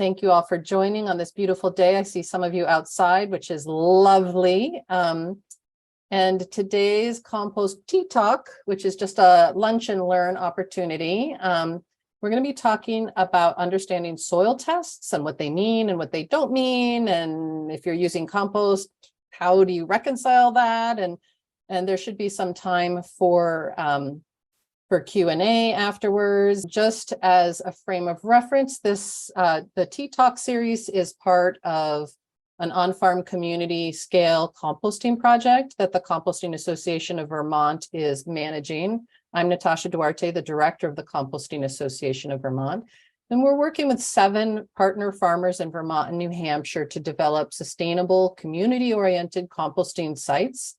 thank you all for joining on this beautiful day. I see some of you outside, which is lovely. And today's Compost Tea Talk, which is just a lunch and learn opportunity. We're going to be talking about understanding soil tests and what they mean and what they don't mean. And if you're using compost, how do you reconcile that? And there should be some time for Q&A afterwards. Just as a frame of reference, the Tea Talk series is part of an on-farm community scale composting project that the Composting Association of Vermont is managing. I'm Natasha Duarte, the director of the Composting Association of Vermont. And we're working with 7 partner farmers in Vermont and New Hampshire to develop sustainable, community-oriented composting sites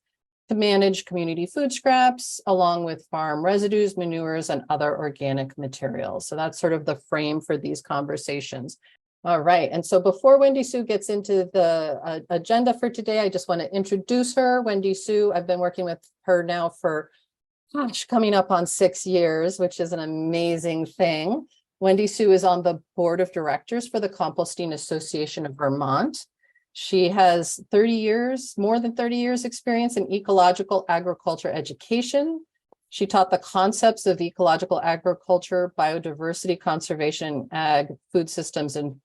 to manage community food scraps, along with farm residues, manures, and other organic materials. So that's sort of the frame for these conversations. All right, and so before Wendy Sue gets into the agenda for today, I just want to introduce her. Wendy Sue, I've been working with her now for, coming up on 6 years, which is an amazing thing. Wendy Sue is on the board of directors for the Composting Association of Vermont. She has more than 30 years experience in ecological agriculture education. She taught the concepts of ecological agriculture, biodiversity conservation, ag, food systems and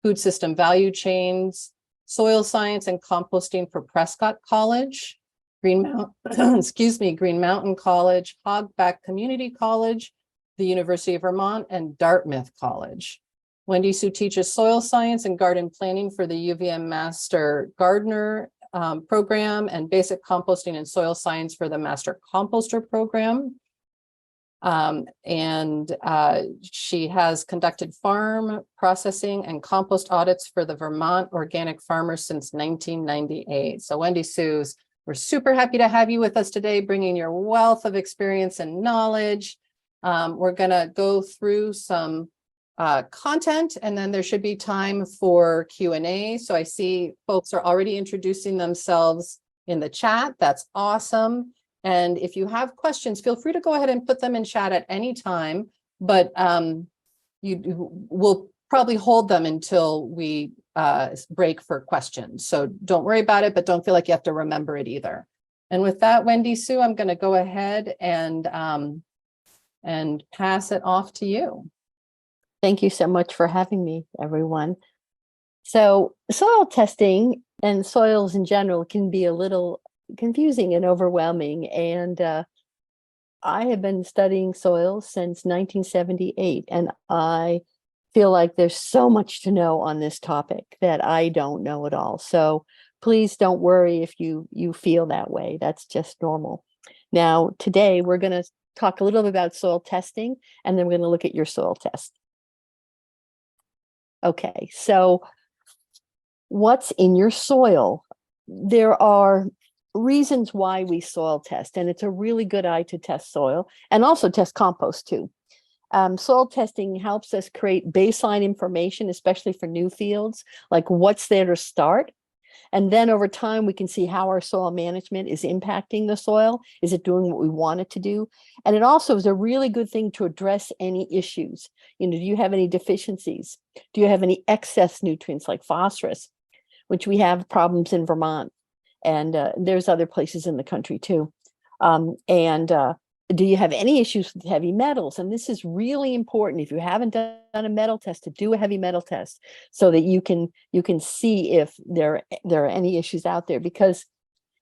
food system value chains, soil science and composting for Prescott College, Green Mountain College, Hogback Community College, the University of Vermont, and Dartmouth College. Wendy Sue teaches soil science and garden planning for the UVM Master Gardener program and basic composting and soil science for the Master Composter program. She has conducted farm processing and compost audits for the Vermont organic farmers since 1998. So Wendy Sue, we're super happy to have you with us today, bringing your wealth of experience and knowledge. We're going to go through some content, and then there should be time for Q&A. So I see folks are already introducing themselves in the chat. That's awesome. And if you have questions, feel free to go ahead and put them in chat at any time, but we'll probably hold them until we break for questions. So don't worry about it, but don't feel like you have to remember it either. And with that, Wendy Sue, I'm going to go ahead and pass it off to you. Thank you so much for having me, everyone. So soil testing and soils in general can be a little confusing and overwhelming. And I have been studying soils since 1978, and I feel like there's so much to know on this topic that I don't know at all. So please don't worry if you feel that way. That's just normal. Now, today we're going to talk a little bit about soil testing, and then we're going to look at your soil test. Okay, so what's in your soil? There are reasons why we soil test, and it's a really good idea to test soil and also test compost too. Soil testing helps us create baseline information, especially for new fields, like what's there to start. And then over time, we can see how our soil management is impacting the soil. Is it doing what we want it to do? And it also is a really good thing to address any issues. Do you have any deficiencies? Do you have any excess nutrients like phosphorus, which we have problems in Vermont? And there's other places in the country too. Do you have any issues with heavy metals? And this is really important. If you haven't done a metal test, to do a heavy metal test so that you can see if there are any issues out there, because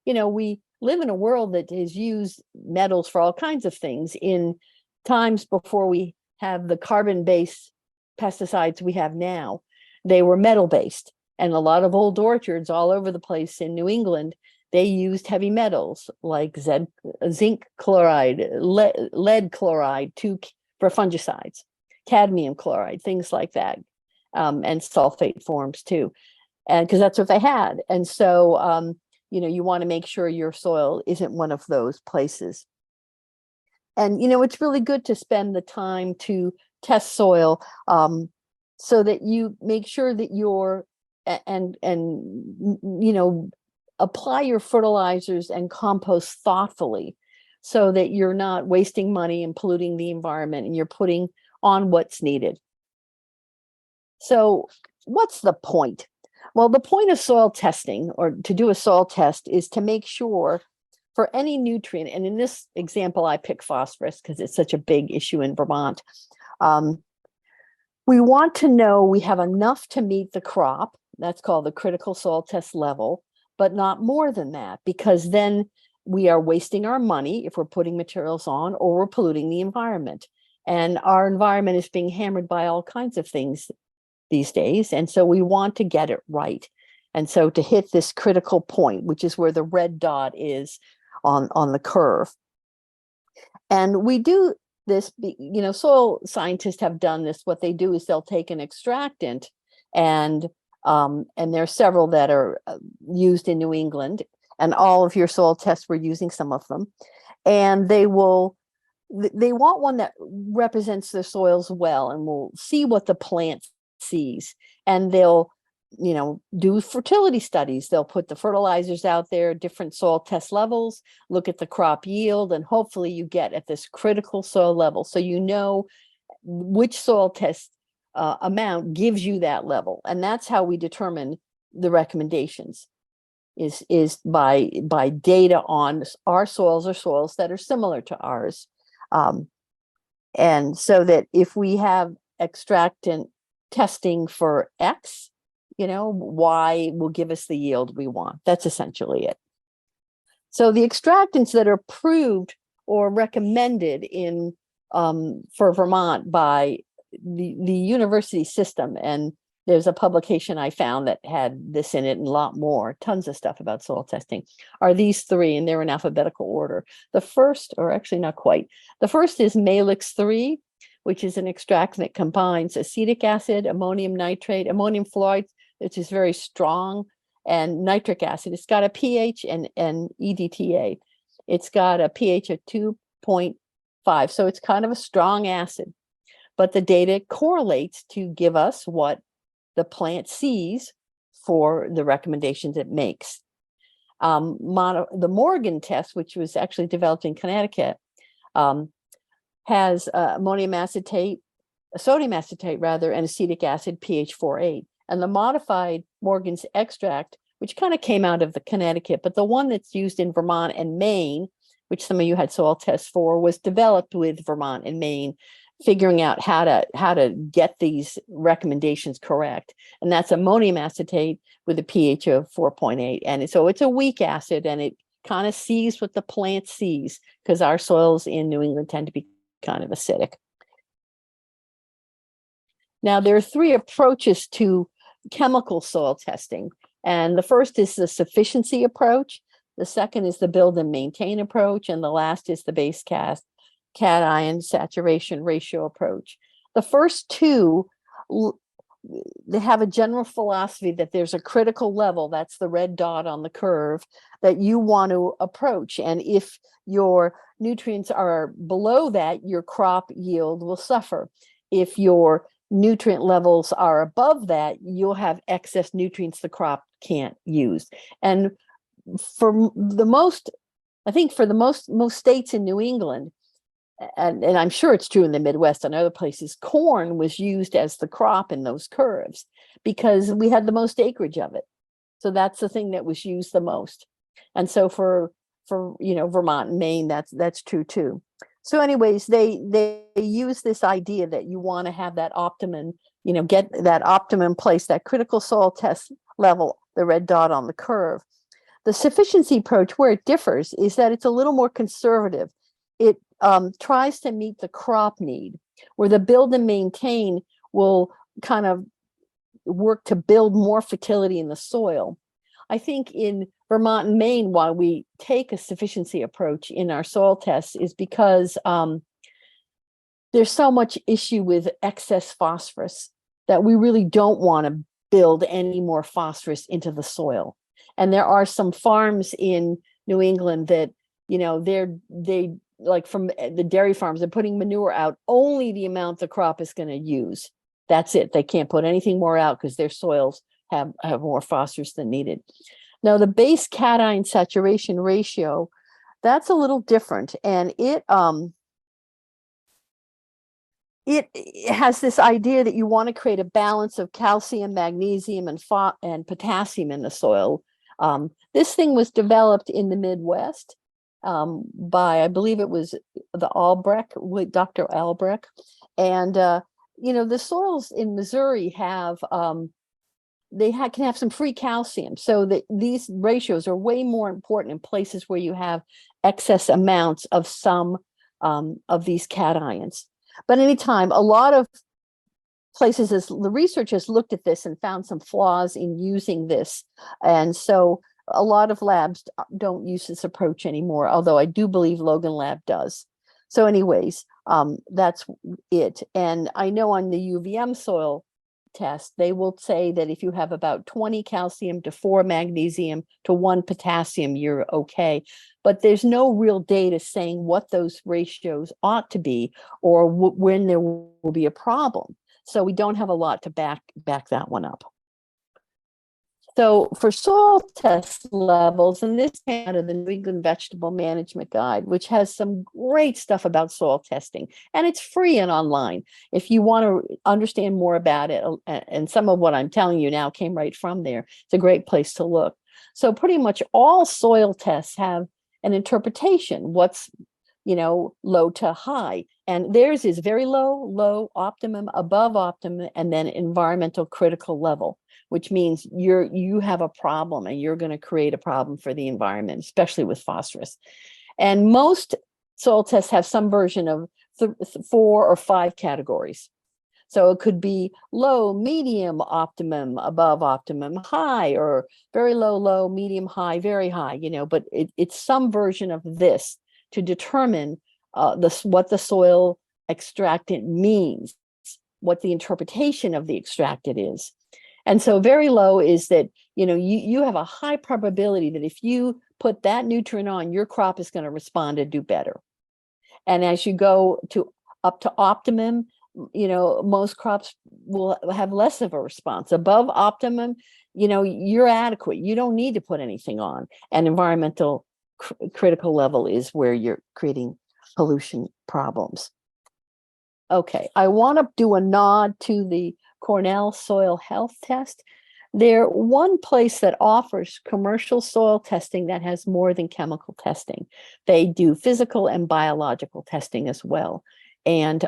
we live in a world that has used metals for all kinds of things. In times before we have the carbon-based pesticides we have now, they were metal-based, and a lot of old orchards all over the place in New England, they used heavy metals like zinc chloride, lead chloride for fungicides, cadmium chloride, things like that, and sulfate forms too, and because that's what they had. And so, you want to make sure your soil isn't one of those places. And it's really good to spend the time to test soil, so that you make sure that you're apply your fertilizers and compost thoughtfully so that you're not wasting money and polluting the environment, and you're putting on what's needed. So what's the point? Well, the point of soil testing, or to do a soil test, is to make sure for any nutrient, and in this example, I pick phosphorus because it's such a big issue in Vermont. We want to know we have enough to meet the crop. That's called the critical soil test level, but not more than that, because then we are wasting our money if we're putting materials on, or we're polluting the environment. And our environment is being hammered by all kinds of things these days. And so we want to get it right. And so to hit this critical point, which is where the red dot is on the curve. And we do this, soil scientists have done this. What they do is they'll take an extractant, and there are several that are used in New England, and all of your soil tests, we're using some of them. And they want one that represents the soils well, and will see what the plant sees. And they'll do fertility studies. They'll put the fertilizers out there, different soil test levels, look at the crop yield, and hopefully you get at this critical soil level. So you know which soil test amount gives you that level. And that's how we determine the recommendations, is by data on our soils or soils that are similar to ours. And so that if we have extractant testing for X, Y will give us the yield we want. That's essentially it. So the extractants that are approved or recommended for Vermont by the university system, and there's a publication I found that had this in it and a lot more, tons of stuff about soil testing, are these three, and they're in alphabetical order. The first, or actually not quite, the first is Malix 3, which is an extractant that combines acetic acid, ammonium nitrate, ammonium fluoride, which is very strong, and nitric acid. It's got a pH and EDTA. It's got a pH of 2.5. So it's kind of a strong acid, but the data correlates to give us what the plant sees for the recommendations it makes. The Morgan test, which was actually developed in Connecticut, has ammonium acetate, sodium acetate rather, and acetic acid, pH 4.8. And the modified Morgan's extract, which kind of came out of the Connecticut, but the one that's used in Vermont and Maine, which some of you had soil tests for, was developed with Vermont and Maine, figuring out how to get these recommendations correct. And that's ammonium acetate with a pH of 4.8. And so it's a weak acid, and it kind of sees what the plant sees, because our soils in New England tend to be kind of acidic. Now, there are three approaches to chemical soil testing. And the first is the sufficiency approach. The second is the build and maintain approach. And the last is the base cation saturation ratio approach. The first two, they have a general philosophy that there's a critical level, that's the red dot on the curve, that you want to approach. And if your nutrients are below that, your crop yield will suffer. If your nutrient levels are above that, you'll have excess nutrients the crop can't use. And for the most states in New England, and I'm sure it's true in the Midwest and other places, corn was used as the crop in those curves because we had the most acreage of it. So that's the thing that was used the most. And so for Vermont and Maine, that's true too. So anyways, they use this idea that you want to have that optimum, get that optimum place, that critical soil test level, the red dot on the curve. The sufficiency approach, where it differs, is that it's a little more conservative. It tries to meet the crop need, where the build and maintain will kind of work to build more fertility in the soil. I think in Vermont and Maine, why we take a sufficiency approach in our soil tests is because there's so much issue with excess phosphorus that we really don't want to build any more phosphorus into the soil. And there are some farms in New England that, they like from the dairy farms, they're putting manure out only the amount the crop is going to use. That's it. They can't put anything more out because their soils have more phosphorus than needed. Now, the base cation saturation ratio, that's a little different. And it has this idea that you want to create a balance of calcium, magnesium, and potassium in the soil. This thing was developed in the Midwest by, I believe it was the Albrecht, with Dr. Albrecht. And, the soils in Missouri have, can have some free calcium. So that these ratios are way more important in places where you have excess amounts of some of these cations. But anytime, a lot of places, as the research has looked at this and found some flaws in using this. And so a lot of labs don't use this approach anymore, although I do believe Logan Lab does. So anyways, that's it. And I know on the UVM soil test, they will say that if you have about 20 calcium to 4 magnesium to 1 potassium, you're okay. But there's no real data saying what those ratios ought to be or when there will be a problem. So we don't have a lot to back that one up. So for soil test levels, and this came out of the New England Vegetable Management Guide, which has some great stuff about soil testing, and it's free and online. If you want to understand more about it, and some of what I'm telling you now came right from there, it's a great place to look. So pretty much all soil tests have an interpretation. What's low to high, and theirs is very low, low, optimum, above optimum, and then environmental critical level, which means you have a problem and you're going to create a problem for the environment, especially with phosphorus. And most soil tests have some version of 4 or 5 categories. So it could be low, medium, optimum, above optimum, high, or very low, low, medium, high, very high, but it's some version of this to determine what the soil extractant means, what the interpretation of the extractant is. And so very low is that, you have a high probability that if you put that nutrient on, your crop is going to respond and do better. And as you go up to optimum, most crops will have less of a response. Above optimum, you're adequate. You don't need to put anything on. And environmental critical level is where you're creating pollution problems. Okay, I want to do a nod to the Cornell soil health test. They're one place that offers commercial soil testing that has more than chemical testing. They do physical and biological testing as well. And,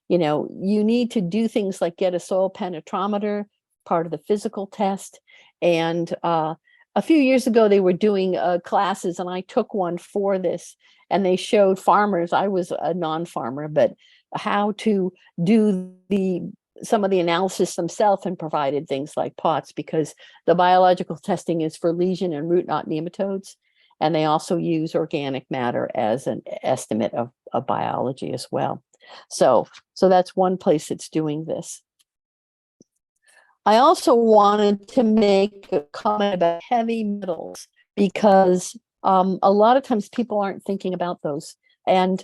you need to do things like get a soil penetrometer, part of the physical test. And a few years ago, they were doing classes, and I took one for this, and they showed farmers, I was a non-farmer, but how to do some of the analysis themselves, and provided things like pots, because the biological testing is for lesion and root knot nematodes. And they also use organic matter as an estimate of biology as well. So that's one place that's doing this. I also wanted to make a comment about heavy metals, because a lot of times people aren't thinking about those. And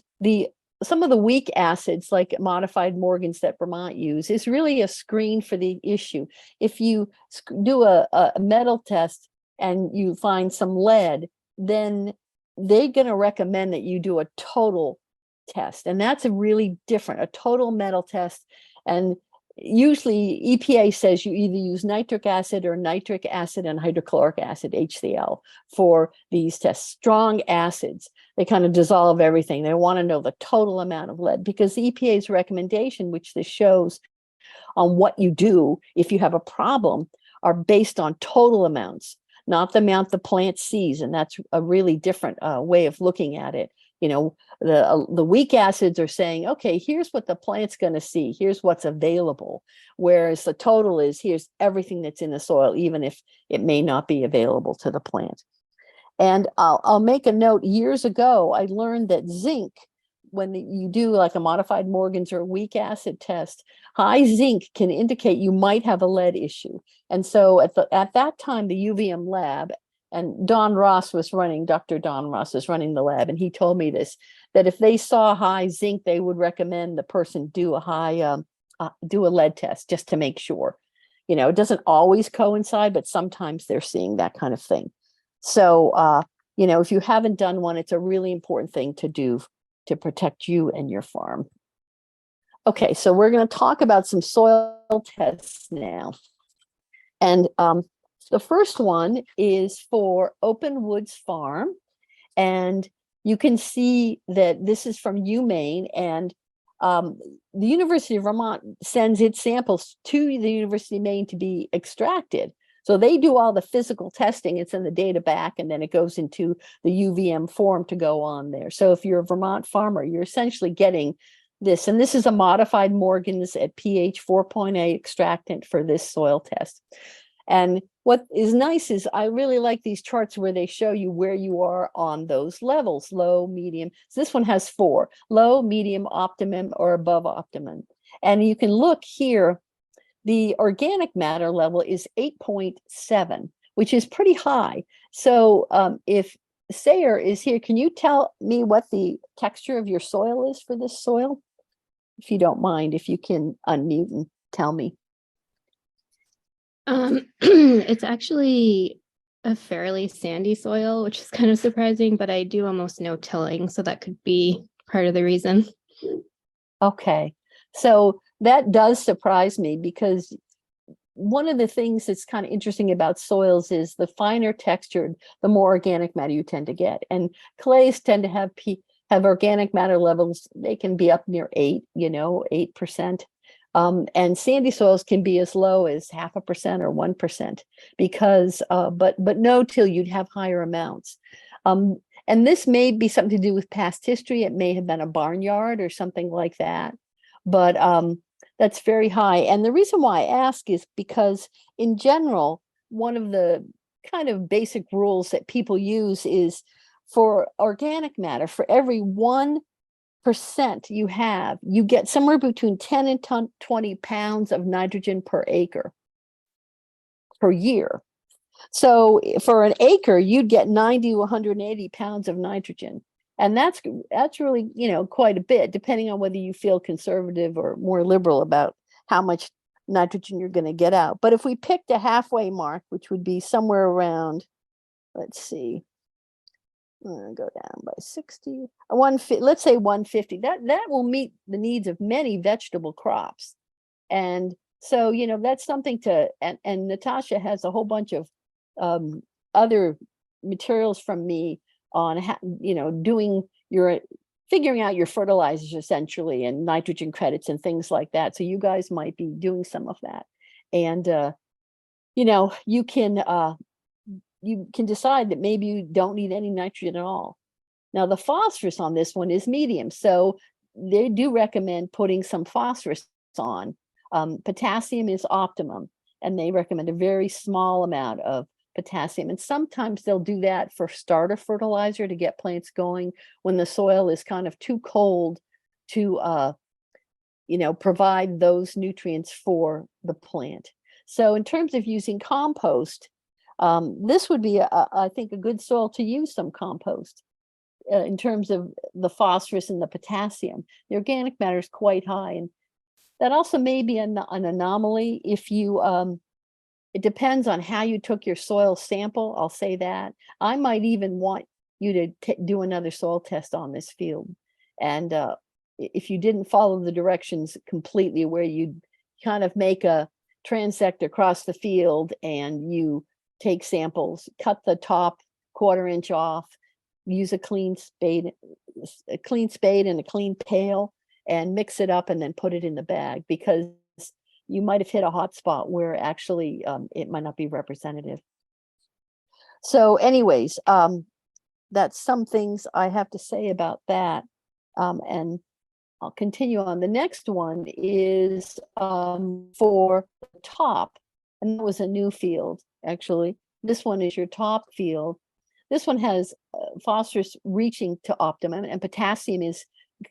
some of the weak acids, like modified Morgans that Vermont use, is really a screen for the issue. If you do a metal test and you find some lead, then they're going to recommend that you do a total test. And that's a really different, a total metal test. And usually EPA says you either use nitric acid and hydrochloric acid, HCl, for these tests. Strong acids, they kind of dissolve everything. They want to know the total amount of lead, because the EPA's recommendation, which this shows on what you do if you have a problem, are based on total amounts, not the amount the plant sees. And that's a really different way of looking at it. The weak acids are saying, okay, here's what the plant's going to see. Here's what's available. Whereas the total is, here's everything that's in the soil, even if it may not be available to the plant. And I'll make a note. Years ago, I learned that zinc, when you do like a modified Morgans or a weak acid test, high zinc can indicate you might have a lead issue. And so at that time, the UVM lab, and Dr. Don Ross was running the lab, and he told me this, that if they saw high zinc, they would recommend the person do a lead test just to make sure. It doesn't always coincide, but sometimes they're seeing that kind of thing. So, if you haven't done one, it's a really important thing to do to protect you and your farm. Okay, so we're going to talk about some soil tests now. And the first one is for Open Woods Farm. And you can see that this is from UMaine, and the University of Vermont sends its samples to the University of Maine to be extracted. So they do all the physical testing, it's in the data back, and then it goes into the UVM form to go on there. So if you're a Vermont farmer, you're essentially getting this, and this is a modified Morgan's at pH 4.8 extractant for this soil test. And what is nice is I really like these charts where they show you where you are on those levels, low, medium. So this one has 4, low, medium, optimum, or above optimum. And you can look here, the organic matter level is 8.7, which is pretty high. So if Sayer is here, can you tell me what the texture of your soil is for this soil? If you don't mind, if you can unmute and tell me. It's actually a fairly sandy soil, which is kind of surprising, but I do almost no tilling, so that could be part of the reason. Okay, so that does surprise me, because one of the things that's kind of interesting about soils is the finer textured, the more organic matter you tend to get. And clays tend to have organic matter levels, they can be up near 8, 8%. And sandy soils can be as low as 0.5% or 1%, because but no till you'd have higher amounts. And this may be something to do with past history. It may have been a barnyard or something like that, but that's very high. And the reason why I ask is because in general, one of the kind of basic rules that people use is for organic matter, for every 1% you have, you get somewhere between 10 and 20 pounds of nitrogen per acre per year. So for an acre, you'd get 90 to 180 pounds of nitrogen. And that's really, quite a bit, depending on whether you feel conservative or more liberal about how much nitrogen you're going to get out. But if we picked a halfway mark, which would be somewhere around, let's see, I'm going to go down by 60, let's say 150, that will meet the needs of many vegetable crops. And so, that's something to, and Natasha has a whole bunch of other materials from me on figuring out your fertilizers essentially, and nitrogen credits and things like that. So you guys might be doing some of that. And, you can decide that maybe you don't need any nitrogen at all. Now the phosphorus on this one is medium. So they do recommend putting some phosphorus on. Potassium is optimum, and they recommend a very small amount of potassium. And sometimes they'll do that for starter fertilizer to get plants going when the soil is kind of too cold to, provide those nutrients for the plant. So in terms of using compost, this would be, I think, a good soil to use some compost in terms of the phosphorus and the potassium. The organic matter is quite high, and that also may be an anomaly if you, it depends on how you took your soil sample, I'll say that. I might even want you to do another soil test on this field. And if you didn't follow the directions completely, where you kind of make a transect across the field and you take samples, cut the top 1/4 inch off, use a clean spade and a clean pail, and mix it up and then put it in the bag, because you might have hit a hot spot where actually it might not be representative. So anyways, that's some things I have to say about that. And I'll continue on. The next one is for the top, and that was a new field, actually. This one is your top field. This one has phosphorus reaching to optimum, and potassium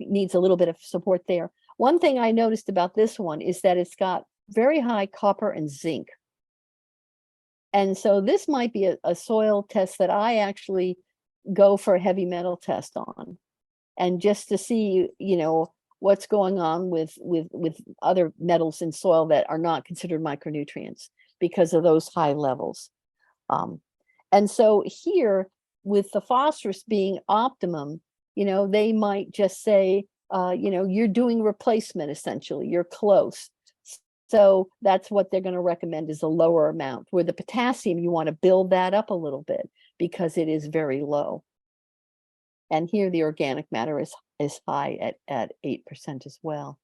needs a little bit of support there. One thing I noticed about this one is that it's got very high copper and zinc. And so this might be a soil test that I actually go for a heavy metal test on, and just to see, what's going on with other metals in soil that are not considered micronutrients because of those high levels. And so here, with the phosphorus being optimum, they might just say, you're doing replacement essentially, you're close. So that's what they're going to recommend is a lower amount. Where the potassium, you want to build that up a little bit because it is very low. And here the organic matter is high at 8% as well.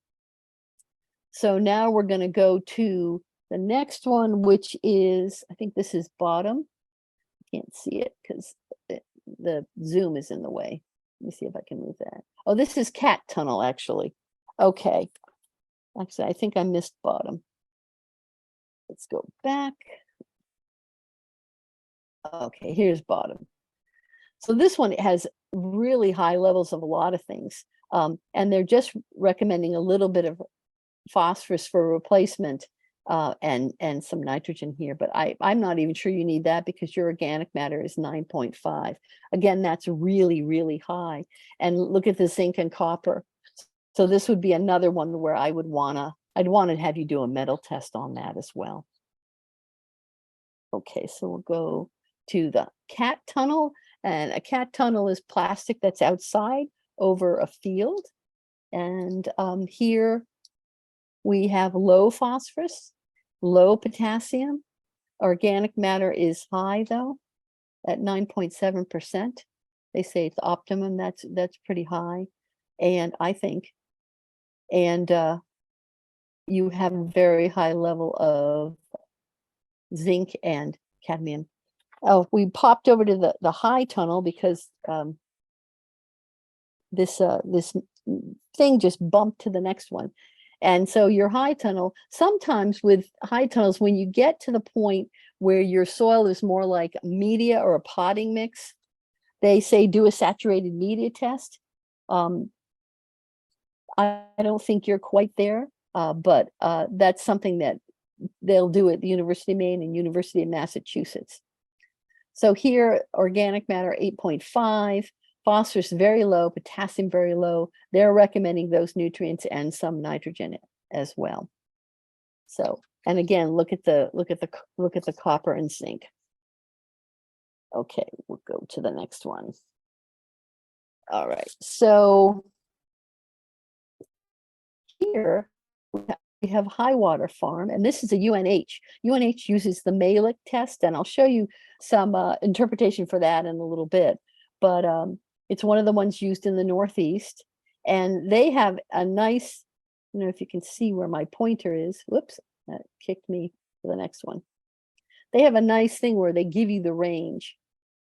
So now we're going to go to the next one, which is, I think this is bottom. I can't see it because the zoom is in the way. Let me see if I can move that. Oh, this is cat tunnel, actually. Okay. Actually, I think I missed bottom. Let's go back. Okay, here's bottom. So this one has really high levels of a lot of things. And they're just recommending a little bit of phosphorus for replacement and some nitrogen here. But I'm not even sure you need that because your organic matter is 9.5. Again, that's really, really high. And look at the zinc and copper. So this would be another one where I'd want to have you do a metal test on that as well. Okay, so we'll go to the cat tunnel. And a cat tunnel is plastic that's outside over a field. And here we have low phosphorus, low potassium. Organic matter is high though, at 9.7%. They say it's optimum. That's pretty high. And I think, and you have a very high level of zinc and cadmium. Oh, we popped over to the high tunnel because this thing just bumped to the next one. And so your high tunnel, sometimes with high tunnels, when you get to the point where your soil is more like media or a potting mix, they say do a saturated media test. I don't think you're quite there, but that's something that they'll do at the University of Maine and University of Massachusetts. So here, organic matter 8.5, phosphorus very low, potassium very low. They're recommending those nutrients and some nitrogen as well. So, and again, look at the copper and zinc. Okay, we'll go to the next one. All right, so here we have High Water Farm, and this is a UNH. UNH uses the Malick test, and I'll show you some interpretation for that in a little bit. But it's one of the ones used in the Northeast, and they have a nice, if you can see where my pointer is. Whoops, that kicked me to the next one. They have a nice thing where they give you the range,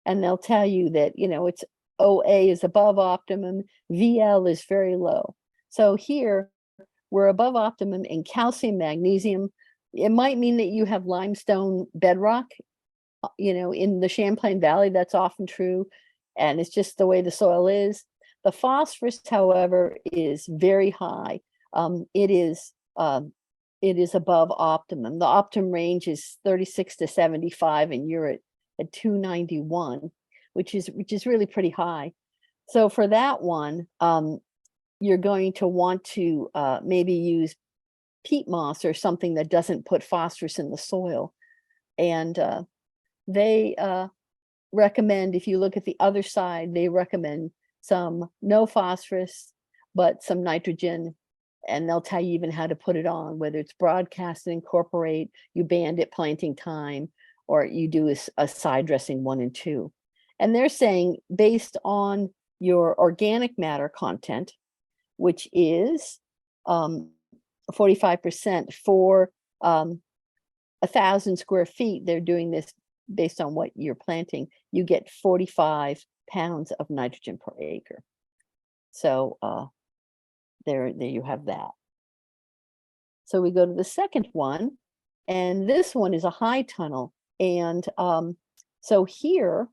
and they'll tell you that, it's OA is above optimum, VL is very low. So here, we're above optimum in calcium, magnesium. It might mean that you have limestone bedrock, in the Champlain Valley. That's often true. And it's just the way the soil is. The phosphorus, however, is very high. It is above optimum. The optimum range is 36 to 75, and you're at 291, which is really pretty high. So for that one, you're going to want to maybe use peat moss or something that doesn't put phosphorus in the soil. And they recommend, if you look at the other side, they recommend some no phosphorus, but some nitrogen. And they'll tell you even how to put it on, whether it's broadcast and incorporate, you band at planting time, or you do a side dressing 1 and 2. And they're saying based on your organic matter content, which is 45% for 1,000 square feet. They're doing this based on what you're planting. You get 45 pounds of nitrogen per acre. So there you have that. So we go to the second one, and this one is a high tunnel. And so here,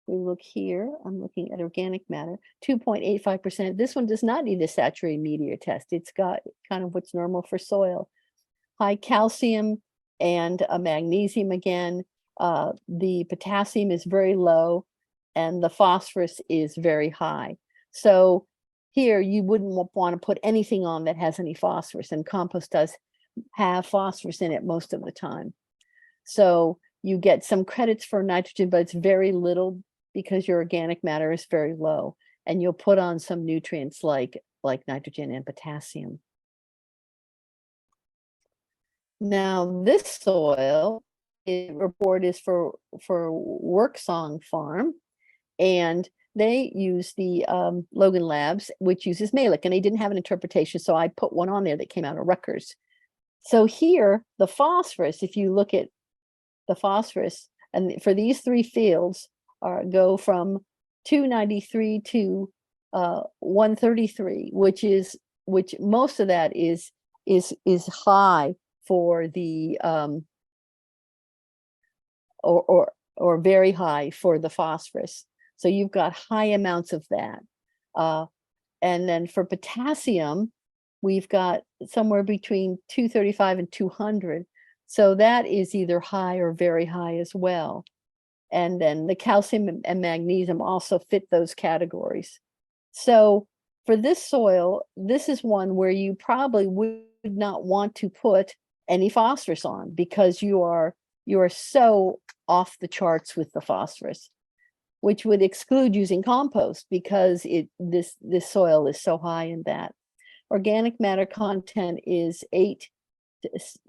we look here, I'm looking at organic matter, 2.85%. This one does not need a saturated media test. It's got kind of what's normal for soil. High calcium and a magnesium again. The potassium is very low, and the phosphorus is very high. So here you wouldn't want to put anything on that has any phosphorus, and compost does have phosphorus in it most of the time. So you get some credits for nitrogen, but it's very little, because your organic matter is very low. and you'll put on some nutrients like nitrogen and potassium. Now this soil report is for Worksong Farm, and they use the Logan Labs, which uses Malic, and they didn't have an interpretation, so I put one on there that came out of Rutgers. So here, the phosphorus, if you look at the phosphorus, and for these 3 fields, go from 293 to 133, which most of that is high for the or very high for the phosphorus. So you've got high amounts of that. And then for potassium, we've got somewhere between 235 and 200. So that is either high or very high as well. And then the calcium and magnesium also fit those categories. So for this soil, this is one where you probably would not want to put any phosphorus on, because you are so off the charts with the phosphorus, which would exclude using compost, because this soil is so high in that. Organic matter content is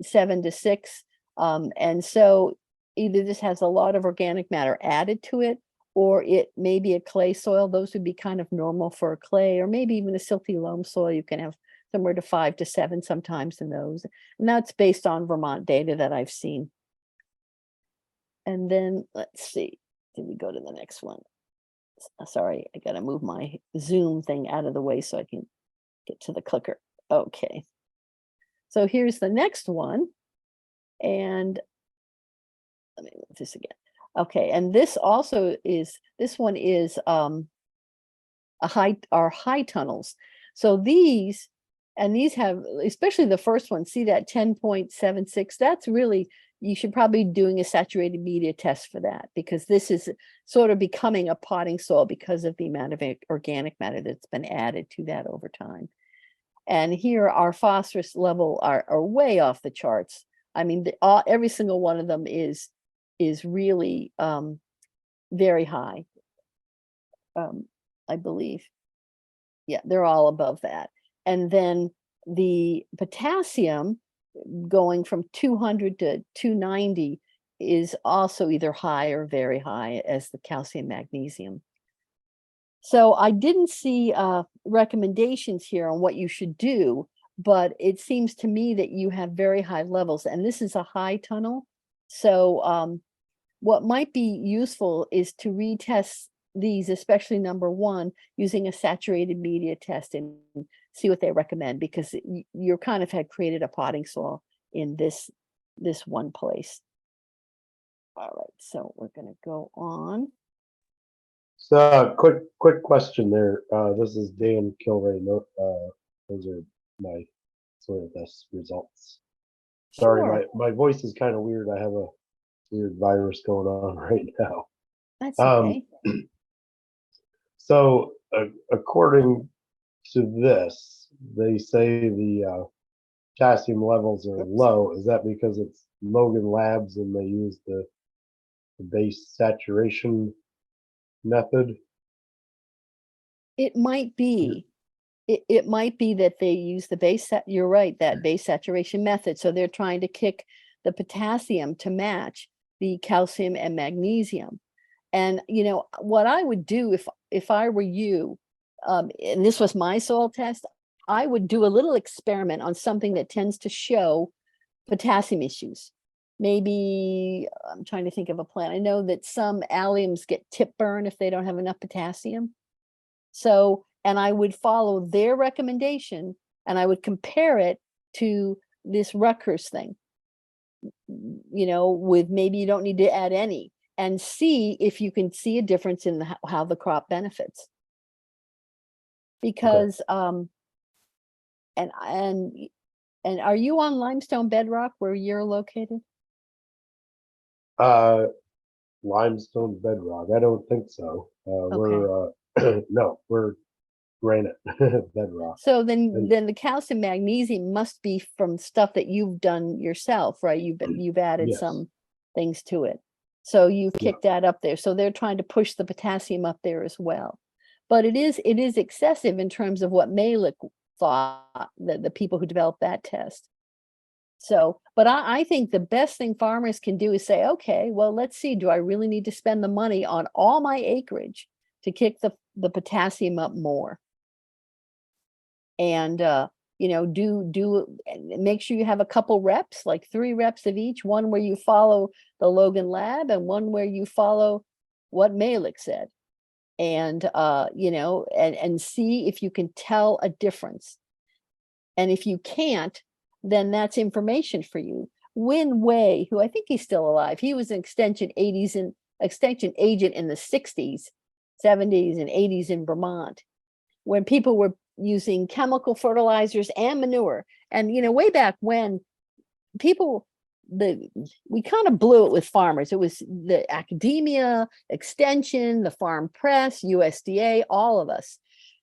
7 to 6. And so either this has a lot of organic matter added to it, or it may be a clay soil. Those would be kind of normal for a clay, or maybe even a silty loam soil. You can have somewhere to 5 to 7 sometimes in those. And that's based on Vermont data that I've seen. And then let's see, did we go to the next one? Sorry, I got to move my Zoom thing out of the way so I can get to the clicker. Okay. So here's the next one. And let me move this again. Okay, and this also is, this one is our high tunnels. So these have, especially the first one, see that 10.76, that's really, you should probably be doing a saturated media test for that, because this is sort of becoming a potting soil because of the amount of organic matter that's been added to that over time. And here our phosphorus level are way off the charts. I mean, every single one of them is really very high, I believe. Yeah, they're all above that. And then the potassium going from 200 to 290 is also either high or very high as the calcium magnesium. So I didn't see recommendations here on what you should do, but it seems to me that you have very high levels, and this is a high tunnel. So what might be useful is to retest these, especially number 1, using a saturated media test and see what they recommend, because you kind of had created a potting soil in this one place. All right, so we're going to go on. So quick question there. This is Dan Kilray. Those are my soil test results. Sorry, Sure. my voice is kind of weird. I have a weird virus going on right now. That's okay. So according to this, they say the potassium levels are low. Is that because it's Logan Labs and they use the base saturation method? It might be. It might be that they use the base, you're right, that base saturation method. So they're trying to kick the potassium to match the calcium and magnesium. And you know what I would do if I were you, and this was my soil test, I would do a little experiment on something that tends to show potassium issues. Maybe, I'm trying to think of a plant. I know that some alliums get tip burn if they don't have enough potassium. So, and I would follow their recommendation, and I would compare it to this Rutgers thing, you know, with maybe you don't need to add any, and see if you can see a difference in how the crop benefits. Because, and are you on limestone bedrock where you're located? Limestone bedrock? I don't think so. Okay. We're no, we're granite bedrock. So then the calcium magnesium must be from stuff that you've done yourself, right? You've added Yes. some things to it. So you've kicked that up there. So they're trying to push the potassium up there as well. but it is excessive in terms of what Malick thought, the people who developed that test. So, but I think the best thing farmers can do is say, okay, well, let's see, do I really need to spend the money on all my acreage to kick the potassium up more? And make sure you have a couple reps, like 3 reps of each, one where you follow the Logan lab and one where you follow what Malick said. And and see if you can tell a difference. And if you can't, then that's information for you. Win Way, who I think he's still alive, he was an extension agent in the 60s, 70s, and 80s in Vermont, when people were using chemical fertilizers and manure. And way back when, we kind of blew it with farmers. It was the academia, extension, the farm press, USDA, all of us.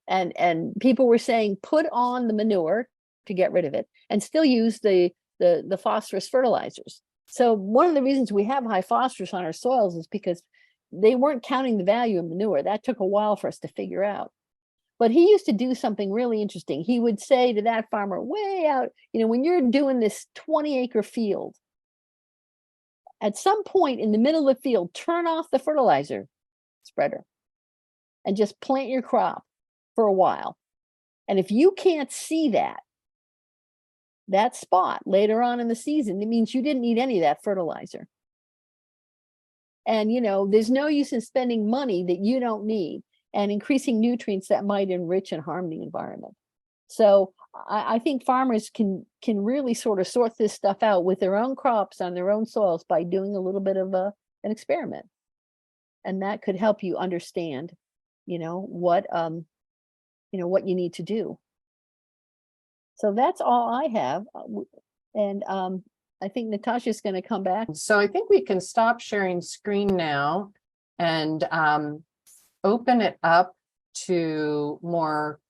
And people were saying, put on the manure to get rid of it and still use the phosphorus fertilizers. So one of the reasons we have high phosphorus on our soils is because they weren't counting the value of manure. That took a while for us to figure out. But he used to do something really interesting. He would say to that farmer way out, when you're doing this 20-acre field, at some point in the middle of the field, turn off the fertilizer spreader and just plant your crop for a while. And if you can't see that spot later on in the season, it means you didn't need any of that fertilizer. And, there's no use in spending money that you don't need and increasing nutrients that might enrich and harm the environment. So I think farmers can really sort of sort this stuff out with their own crops on their own soils by doing a little bit of an experiment. And that could help you understand, what you need to do. So that's all I have. And I think Natasha's going to come back. So I think we can stop sharing screen now and open it up to more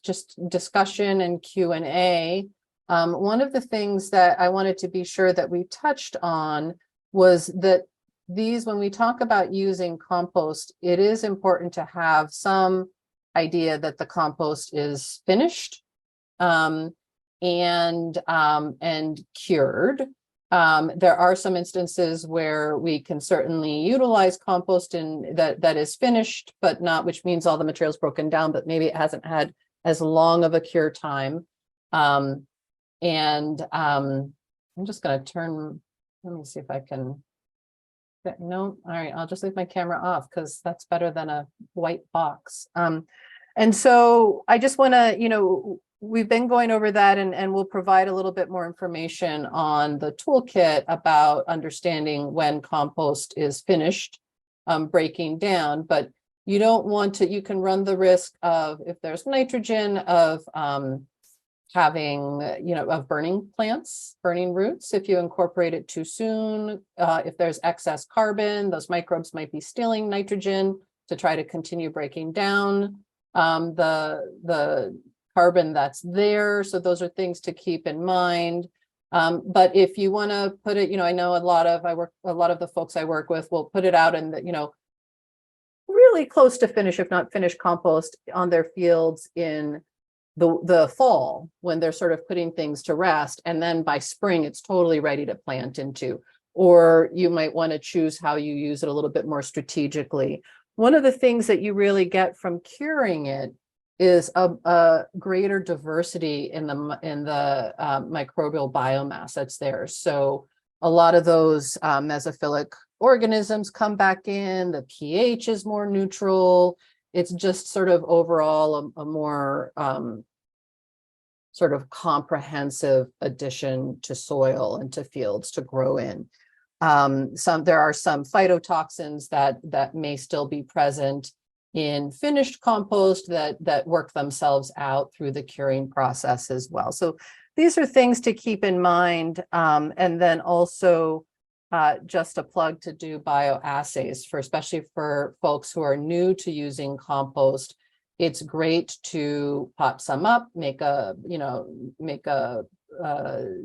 just discussion and Q&A. One of the things that I wanted to be sure that we touched on was that when we talk about using compost, it is important to have some idea that the compost is finished and cured. There are some instances where we can certainly utilize compost that is finished, but not, which means all the material is broken down, but maybe it hasn't had as long of a cure time. I'm just going to let me see if I can, no, all right, I'll just leave my camera off because that's better than a white box. And so I just want to, we've been going over that and we'll provide a little bit more information on the toolkit about understanding when compost is finished breaking down, but you don't want to, you can run the risk of, if there's nitrogen, of having, of burning plants, burning roots, if you incorporate it too soon. If there's excess carbon, those microbes might be stealing nitrogen to try to continue breaking down the carbon that's there. So those are things to keep in mind. But if you want to put it, I know a lot of the folks I work with will put it out in the, really close to finish, if not finished compost on their fields in the fall when they're sort of putting things to rest. And then by spring, it's totally ready to plant into, or you might want to choose how you use it a little bit more strategically. One of the things that you really get from curing it is a greater diversity in the microbial biomass that's there. So a lot of those mesophilic organisms come back in, the pH is more neutral. It's just sort of overall a more sort of comprehensive addition to soil and to fields to grow in. There are some phytotoxins that may still be present in finished compost that work themselves out through the curing process as well. So these are things to keep in mind. And then also just a plug to do bioassays especially for folks who are new to using compost. It's great to pot some up, make a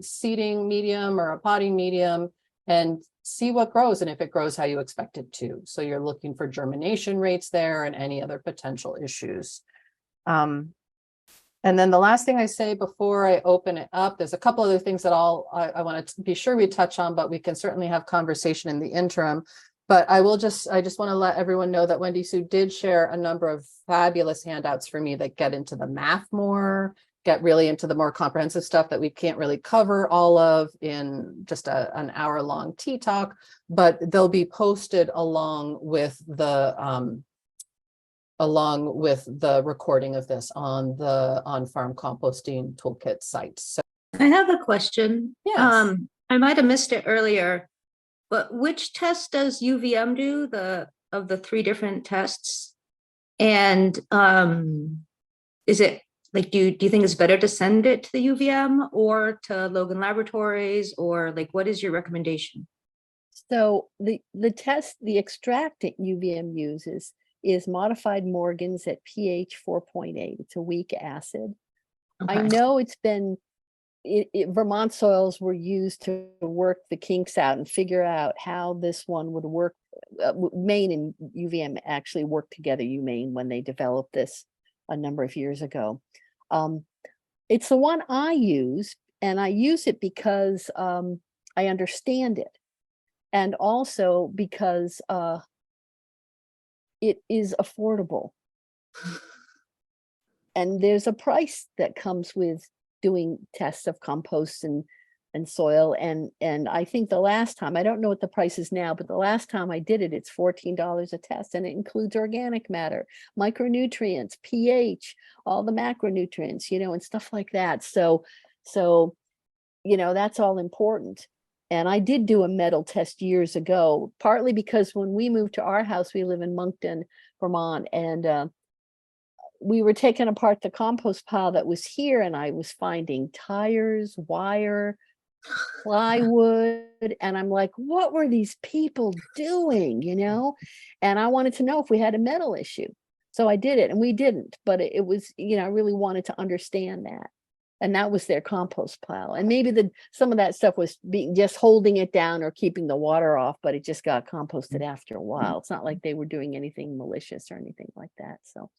seeding medium or a potting medium, and see what grows and if it grows how you expect it to. So you're looking for germination rates there and any other potential issues. And then the last thing I say before I open it up, there's a couple other things that I want to be sure we touch on, but we can certainly have conversation in the interim. But I just want to let everyone know that Wendy Sue did share a number of fabulous handouts for me that get into the math more, get really into the more comprehensive stuff that we can't really cover all of in just an hour-long tea talk, but they'll be posted along with the recording of this on the On-Farm Composting Toolkit site. So I have a question. Yes. I might have missed it earlier, but which test does UVM do, of the 3 different tests? And is it like, do you think it's better to send it to the UVM or to Logan Laboratories, or like, what is your recommendation? So the extract that UVM uses is modified Morgan's at pH 4.8. It's a weak acid. I Okay. know it's been, Vermont soils were used to work the kinks out and figure out how this one would work. Maine and UVM actually worked together, UMaine, when they developed this a number of years ago. It's the one I use, and I use it because I understand it. And also because it is affordable. And there's a price that comes with doing tests of compost and soil. And I think the last time, I don't know what the price is now, but the last time I did it, it's $14 a test, and it includes organic matter, micronutrients, pH, all the macronutrients, and stuff like that. So, that's all important. And I did do a metal test years ago, partly because when we moved to our house, we live in Moncton, Vermont, and we were taking apart the compost pile that was here, and I was finding tires, wire, plywood, and I'm like, what were these people doing, And I wanted to know if we had a metal issue. So I did it, and we didn't, but it was, I really wanted to understand that. And that was their compost pile. And maybe some of that stuff was just holding it down or keeping the water off, but it just got composted after a while. It's not like they were doing anything malicious or anything like that. So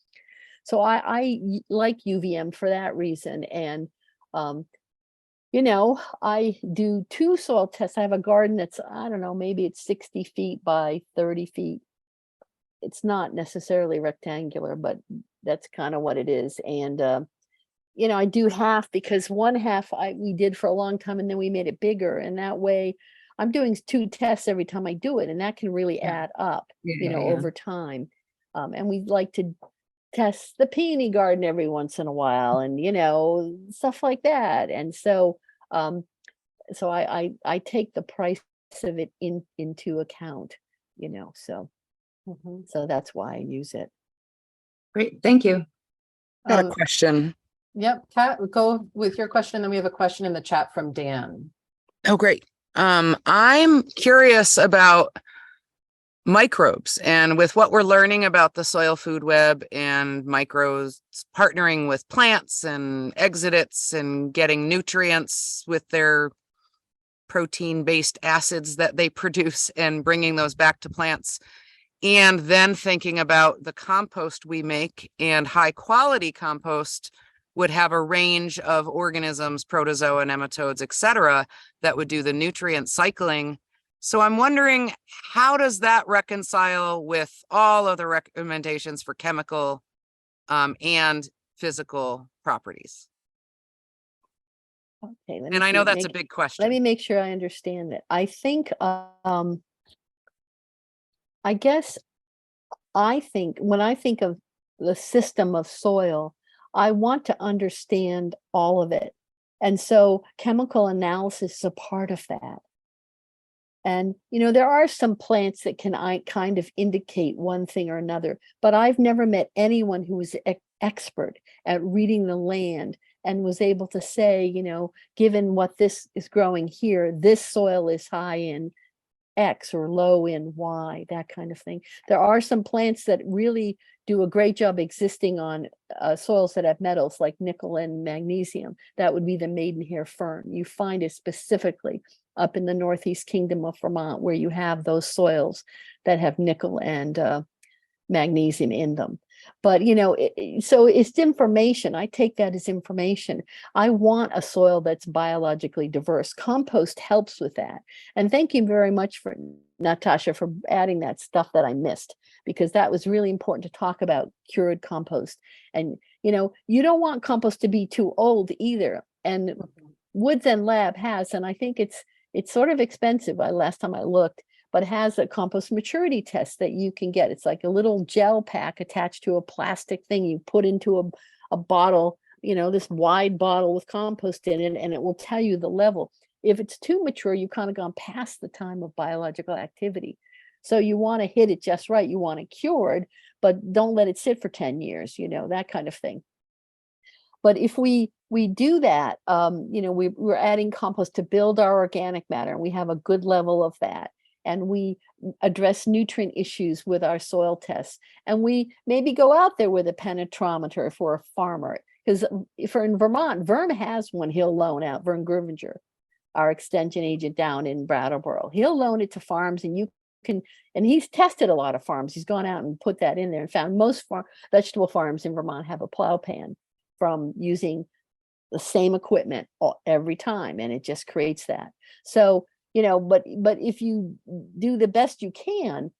I like UVM for that reason. And, I do 2 soil tests. I have a garden that's, I don't know, maybe it's 60 feet by 30 feet. It's not necessarily rectangular, but that's kind of what it is. And, I do half, because one half we did for a long time, and then we made it bigger. And that way I'm doing 2 tests every time I do it. And that can really add up, over time. And we like to test the peony garden every once in a while, and, stuff like that. And so, I take the price of it into account, so that's why I use it. Great, thank you. Got a question. Yep, Kat, go with your question. Then we have a question in the chat from Dan. Oh, great. I'm curious about microbes, and with what we're learning about the soil food web and microbes partnering with plants and exudates and getting nutrients with their protein-based acids that they produce and bringing those back to plants, and then thinking about the compost we make, and high quality compost would have a range of organisms, protozoa, nematodes, etc., that would do the nutrient cycling. So I'm wondering, how does that reconcile with all of the recommendations for chemical and physical properties? Okay. And I know that's a big question. Let me make sure I understand it. I think, I guess, when I think of the system of soil, I want to understand all of it. And so chemical analysis is a part of that. And, there are some plants that can kind of indicate one thing or another, but I've never met anyone who was expert at reading the land and was able to say, given what this is growing here, this soil is high in X or low in Y, that kind of thing. There are some plants that really do a great job existing on soils that have metals like nickel and magnesium. That would be the maidenhair fern. You find it specifically up in the Northeast Kingdom of Vermont, where you have those soils that have nickel and magnesium in them. But, so it's information. I take that as information. I want a soil that's biologically diverse. Compost helps with that. And thank you very much for Natasha for adding that stuff that I missed, because that was really important to talk about cured compost. And, you don't want compost to be too old either. And Woods and Lab has, and I think it's sort of expensive. Last time I looked, but has a compost maturity test that you can get. It's like a little gel pack attached to a plastic thing you put into a bottle, this wide bottle with compost in it, and it will tell you the level. If it's too mature, you've kind of gone past the time of biological activity. So you want to hit it just right. You want it cured, but don't let it sit for 10 years, that kind of thing. But if we do that, we're adding compost to build our organic matter, and we have a good level of that. And we address nutrient issues with our soil tests. And we maybe go out there with a penetrometer for a farmer. Because in Vermont, Vern has one he'll loan out, Vern Gruvinger, our extension agent down in Brattleboro. He'll loan it to farms, and and he's tested a lot of farms. He's gone out and put that in there and found most vegetable farms in Vermont have a plow pan from using the same equipment every time. And it just creates that. So, but if you do the best you can,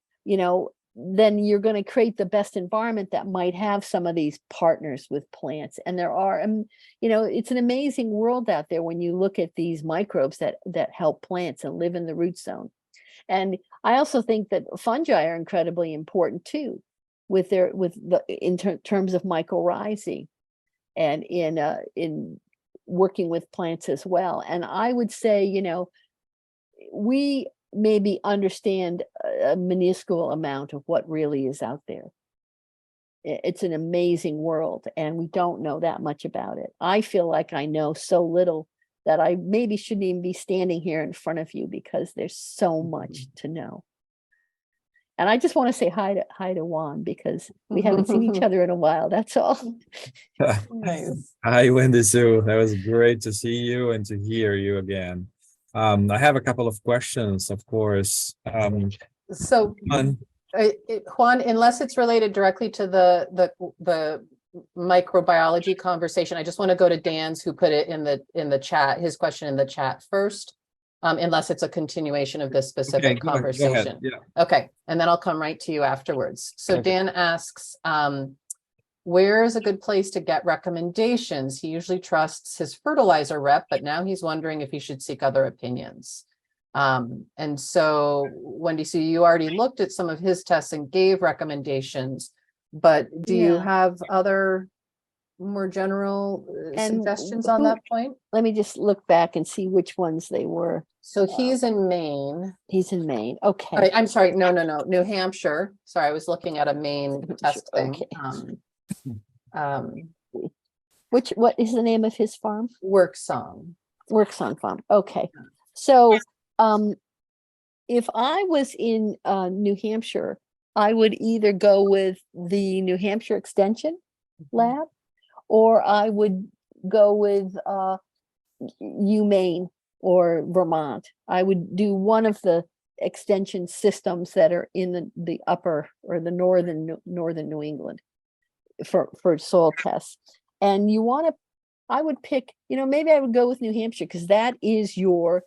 then you're going to create the best environment that might have some of these partners with plants. And there are, it's an amazing world out there when you look at these microbes that help plants and live in the root zone. And I also think that fungi are incredibly important too, in terms of mycorrhizae and in working with plants as well. And I would say, we maybe understand a minuscule amount of what really is out there. It's an amazing world, and we don't know that much about it. I feel like I know so little that I maybe shouldn't even be standing here in front of you, because there's so much to know. And I just want to say hi to Juan, because we haven't seen each other in a while. That's all. Nice. Hi, Wendy Sue. That was great to see you and to hear you again. I have a couple of questions, of course. So Juan, unless it's related directly to the microbiology conversation, I just want to go to Dan's, who put it in the chat, his question in the chat first, unless it's a continuation of this specific conversation. Yeah. Okay, and then I'll come right to you afterwards. So Okay. Dan asks, where is a good place to get recommendations? He usually trusts his fertilizer rep, but now he's wondering if he should seek other opinions. And so, Wendy, so you already looked at some of his tests and gave recommendations, but do you have other more general suggestions on that point? Let me just look back and see which ones they were. So he's in Maine. He's in Maine. Okay. I'm sorry. No. New Hampshire. Sorry, I was looking at a Maine test thing. Okay. What is the name of his farm? Works on Farm. Okay. So if I was in New Hampshire, I would either go with the New Hampshire Extension Lab, or I would go with UMaine or Vermont. I would do one of the extension systems that are in the upper or the northern New England for soil tests. And I would pick, maybe I would go with New Hampshire, because that is your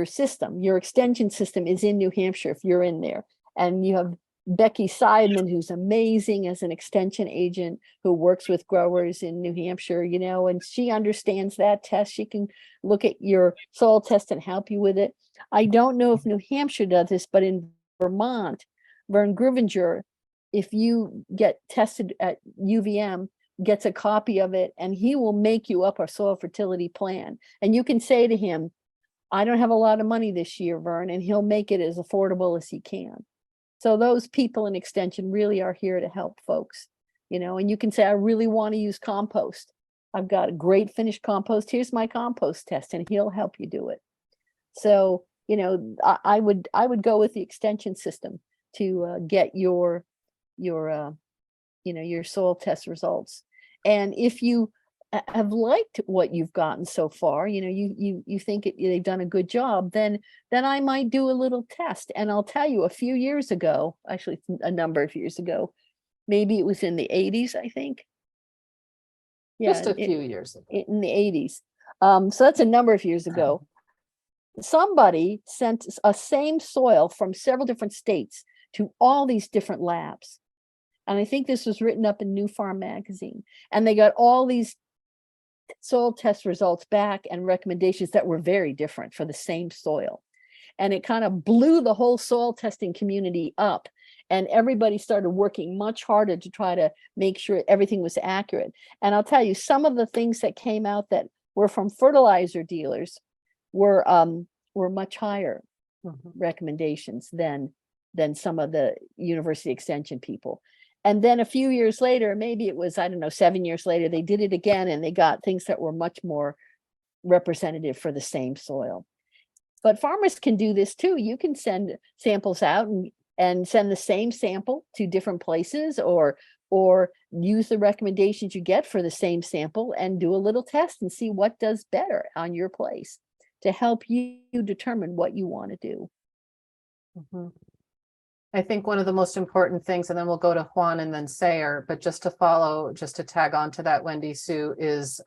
system. Your extension system is in New Hampshire if you're in there. And you have Becky Seidman, who's amazing as an extension agent, who works with growers in New Hampshire, and she understands that test. She can look at your soil test and help you with it. I don't know if New Hampshire does this, but in Vermont, Vern Gruvinger, if you get tested at UVM, gets a copy of it, and he will make you up a soil fertility plan. And you can say to him, I don't have a lot of money this year, Vern, and he'll make it as affordable as he can. So those people in extension really are here to help folks, and you can say, I really want to use compost. I've got a great finished compost. Here's my compost test, and he'll help you do it. So, I would go with the extension system to get your your soil test results. And if you have liked what you've gotten so far, you think they've done a good job, then I might do a little test. And I'll tell you, a few years ago, actually a number of years ago, maybe it was in the 80s, I think. Just a few years ago. In the 80s. So that's a number of years ago. Somebody sent a same soil from several different states to all these different labs. And I think this was written up in New Farm magazine. And they got all these soil test results back and recommendations that were very different for the same soil. And it kind of blew the whole soil testing community up. And everybody started working much harder to try to make sure everything was accurate. And I'll tell you, some of the things that came out that were from fertilizer dealers were much higher recommendations than some of the university extension people. And then a few years later, maybe it was, I don't know, 7 years later, they did it again and they got things that were much more representative for the same soil. But farmers can do this too. You can send samples out and send the same sample to different places, or use the recommendations you get for the same sample and do a little test and see what does better on your place to help you determine what you want to do. I think one of the most important things, and then we'll go to Juan and then Sayer, but just to tag on to that, Wendy Sue, is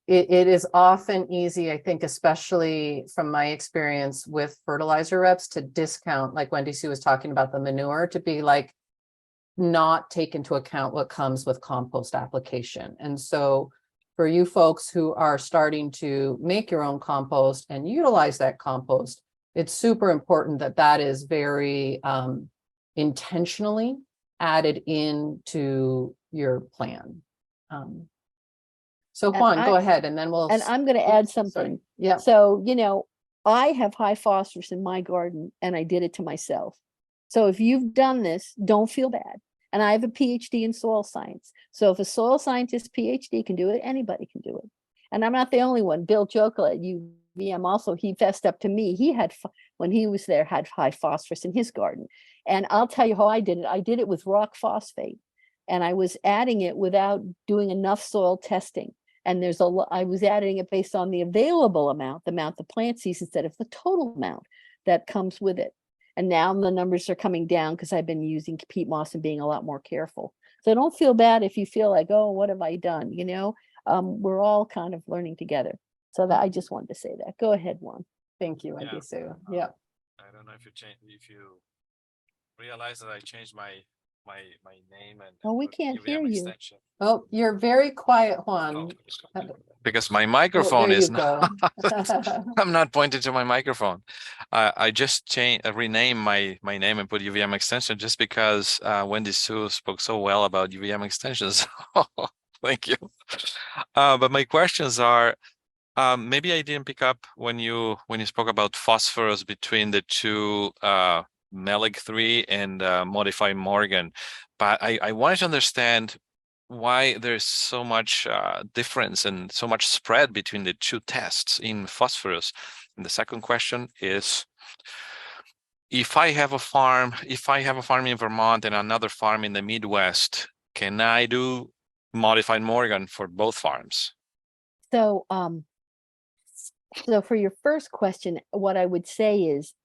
it is often easy, I think, especially from my experience with fertilizer reps, to discount, like Wendy Sue was talking about the manure, to be like, not take into account what comes with compost application. And so for you folks who are starting to make your own compost and utilize that compost, it's super important that that is very intentionally added into your plan. So Juan, go ahead, and then we'll. And I'm going to add something. Yeah. So, I have high phosphorus in my garden and I did it to myself. So if you've done this, don't feel bad. And I have a PhD in soil science. So if a soil scientist PhD can do it, anybody can do it. And I'm not the only one. Bill Jokel at UVM also, he fessed up to me. He had, when he was there, had high phosphorus in his garden. And I'll tell you how I did it. I did it with rock phosphate. And I was adding it without doing enough soil testing. And I was adding it based on the available amount, the amount the plant sees, instead of the total amount that comes with it. And now the numbers are coming down because I've been using peat moss and being a lot more careful. So don't feel bad if you feel like, oh, what have I done? We're all kind of learning together. So that I just wanted to say that. Go ahead, Juan. Thank you, Wendy Sue. Yeah. I don't know if you realize that I changed my name and. Oh, we can't hear you. Extension. Oh, you're very quiet, Juan. Because my microphone there is you not. go. I'm not pointing to my microphone. I just renamed my name and put UVM extension just because Wendy Sue spoke so well about UVM extensions. Thank you. But my questions are, maybe I didn't pick up when you spoke about phosphorus between the two Melic 3 and Modified Morgan, but I wanted to understand why there's so much difference and so much spread between the two tests in phosphorus. And the second question is, if I have a farm in Vermont and another farm in the Midwest, can I do Modified Morgan for both farms? So, so for your first question, what I would say is,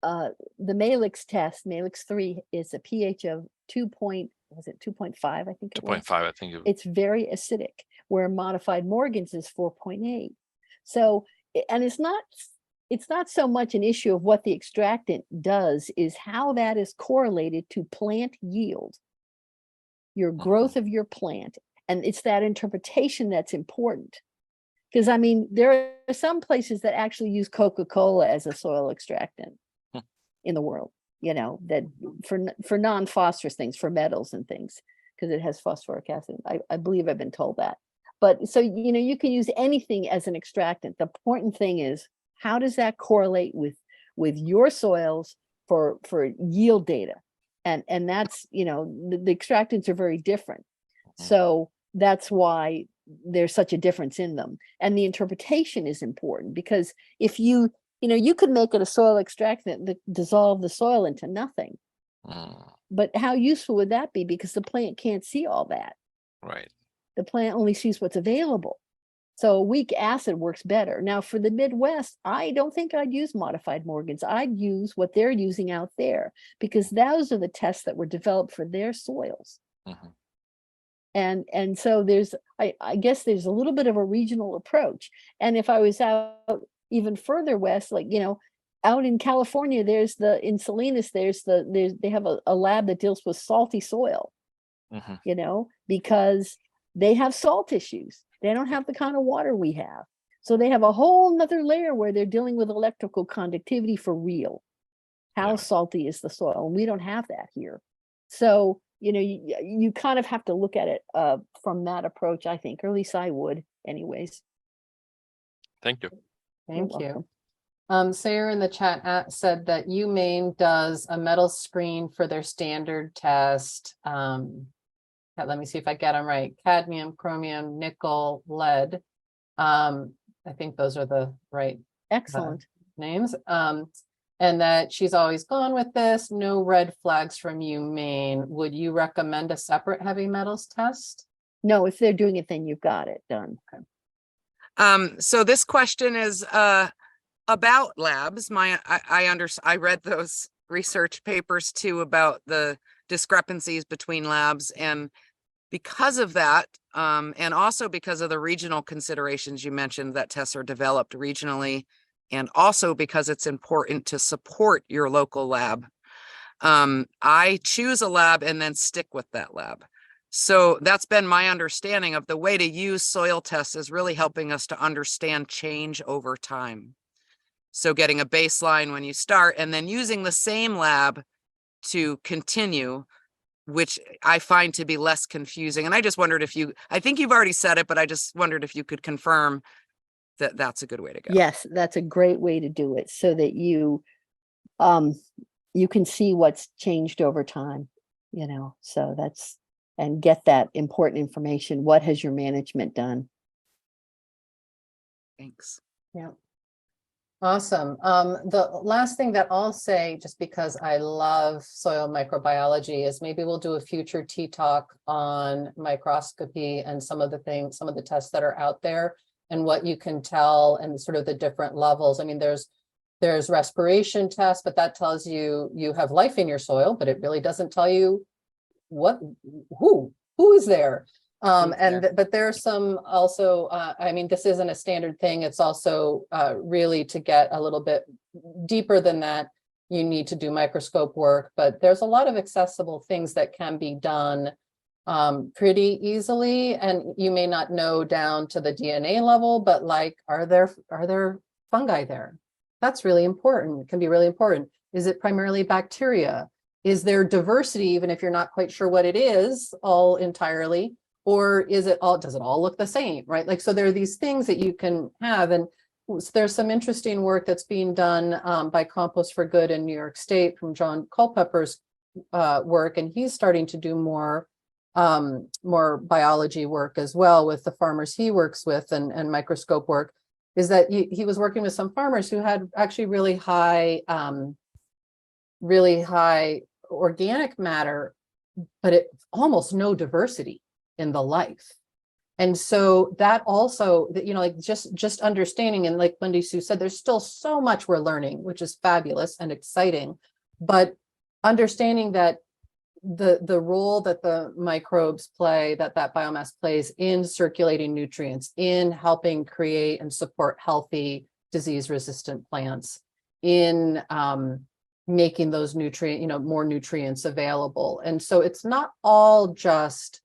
the Malix test, Malix 3, is a pH of 2.5, I think it was. 2.5, I think. It's very acidic, where Modified Morgan's is 4.8. So, and it's not so much an issue of what the extractant does, is how that is correlated to plant yield, your growth of your plant. And it's that interpretation that's important. Because I mean, there are some places that actually use Coca-Cola as a soil extractant in the world, that for non-phosphorus things, for metals and things, because it has phosphoric acid. I believe I've been told that. But so, you can use anything as an extractant. The important thing is, how does that correlate with your soils for yield data? And that's, the extractants are very different. So that's why there's such a difference in them. And the interpretation is important, because if you could make it a soil extractant that dissolve the soil into nothing, but how useful would that be? Because the plant can't see all that. Right. The plant only sees what's available. So weak acid works better. Now for the Midwest, I don't think I'd use modified Morgans. I'd use what they're using out there, because those are the tests that were developed for their soils. Mhm. And so I guess there's a little bit of a regional approach. And if I was out even further west, like, out in California, in Salinas, they have a lab that deals with salty soil, Mhm. Because they have salt issues. They don't have the kind of water we have. So they have a whole nother layer where they're dealing with electrical conductivity for real. How Yeah. salty is the soil? And we don't have that here. So, you kind of have to look at it from that approach, I think, or at least I would anyways. Thank you. Thank You're you. Sayer in the chat said that UMaine does a metal screen for their standard test. Let me see if I get them right. Cadmium, chromium, nickel, lead. I think those are the right Excellent. names. And that she's always gone with this. No red flags from UMaine. Would you recommend a separate heavy metals test? No, if they're doing it, then you've got it done. So this question is about labs. I read those research papers too about the discrepancies between labs, and because of that, and also because of the regional considerations you mentioned, that tests are developed regionally, and also because it's important to support your local lab. I choose a lab and then stick with that lab. So that's been my understanding of the way to use soil tests, is really helping us to understand change over time. So getting a baseline when you start and then using the same lab to continue, which I find to be less confusing. And I just wondered I think you've already said it, but I just wondered if you could confirm that that's a good way to go. Yes, that's a great way to do it, so that you can see what's changed over time, so and get that important information. What has your management done? Thanks. Yeah. Awesome. The last thing that I'll say, just because I love soil microbiology, is maybe we'll do a future tea talk on microscopy and some of the tests that are out there and what you can tell and sort of the different levels. I mean, there's respiration tests, but that tells you have life in your soil, but it really doesn't tell you who is there. But there's some also, I mean, this isn't a standard thing. It's also really, to get a little bit deeper than that, you need to do microscope work, but there's a lot of accessible things that can be done pretty easily. And you may not know down to the DNA level, but like, are there fungi there? That's really important. It can be really important. Is it primarily bacteria? Is there diversity, even if you're not quite sure what it is all entirely? Or does it all look the same, right? Like, so there are these things that you can have. And there's some interesting work that's being done by Compost for Good in New York State from John Culpepper's work. And he's starting to do more biology work as well with the farmers he works with, and microscope work. Is that he was working with some farmers who had actually really high organic matter, but almost no diversity in the life. And so that also, like just understanding, and like Wendy Sue said, there's still so much we're learning, which is fabulous and exciting, but understanding that the role that the microbes play, that biomass plays in circulating nutrients, in helping create and support healthy disease-resistant plants, in making those more nutrients available. And so it's not all just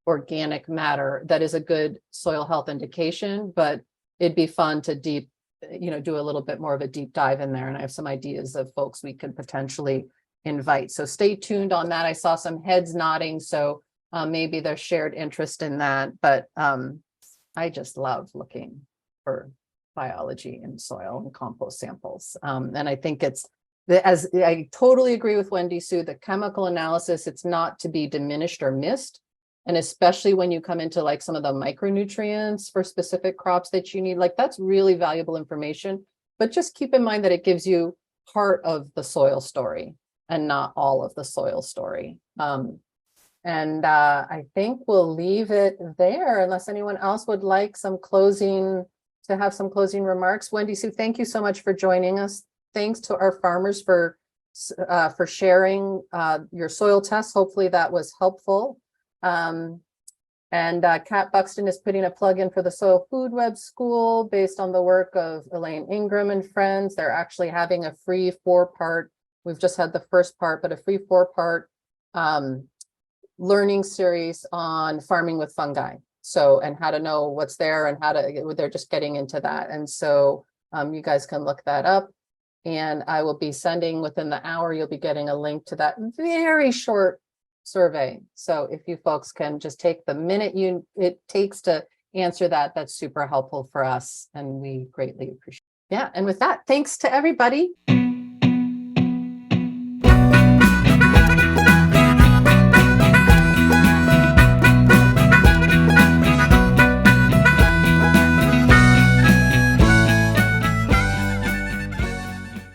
organic matter that is a good soil health indication, but it'd be fun to do a little bit more of a deep dive in there. And I have some ideas of folks we could potentially invite. So stay tuned on that. I saw some heads nodding, so maybe there's shared interest in that. But I just love looking for biology in soil and compost samples. And I think as I totally agree with Wendy Sue, the chemical analysis, it's not to be diminished or missed. And especially when you come into like some of the micronutrients for specific crops that you need, like that's really valuable information. But just keep in mind that it gives you part of the soil story. and not all of the soil story. I think we'll leave it there unless anyone else would like to have some closing remarks. Wendy Sue, thank you so much for joining us. Thanks to our farmers for sharing your soil tests. Hopefully that was helpful. Kat Buxton is putting a plug in for the Soil Food Web School based on the work of Elaine Ingram and friends. They're actually having a free 4-part, we've just had the first part, but a free 4-part learning series on farming with fungi. So, and how to know what's there and they're just getting into that. And so you guys can look that up. And I will be sending within the hour, you'll be getting a link to that very short survey. So if you folks can just take the minute it takes to answer that, that's super helpful for us. And we greatly appreciate it. Yeah. And with that, thanks to everybody.